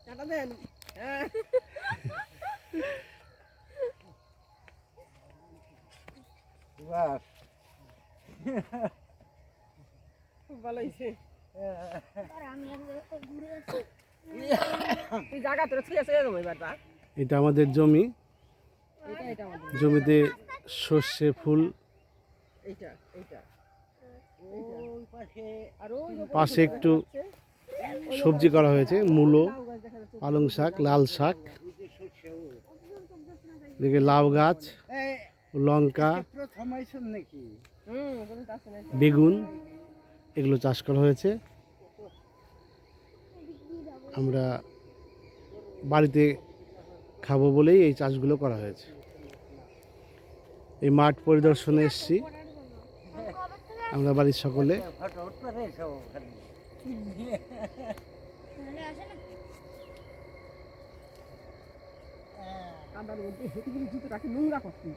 Tata দেন। হ্যাঁ। বাহ, খুব ভালো হয়েছে। তুই জায়গা তোর ছুঁয়ে ছুঁয়ে দেবো এবার তা। এটা আমাদের জমি। এটা আমাদের। জমিতে সর্ষে ফুল, এইটা এইটা ওই পাশে আর ওই যে পাশে একটু সবজি করা হয়েছে, মূলো, পালং শাক, লাল শাক, এদিকে লাউ গাছ, লঙ্কা, প্রথম আইসুন নাকি? কোনো চাষ নাই। বেগুন, এগুলো চাষ করা হয়েছে। আমরা বাড়িতে খাবো বলেই এই চাষগুলো করা হয়েছে। এই মাঠ পরিদর্শনে এসেছি আমরা বাড়ির সকলে। ফটো উঠতে এসো ওখানে। কাদার মধ্যে হেঁটে গেলে জুতোটাকে নোংরা করছি।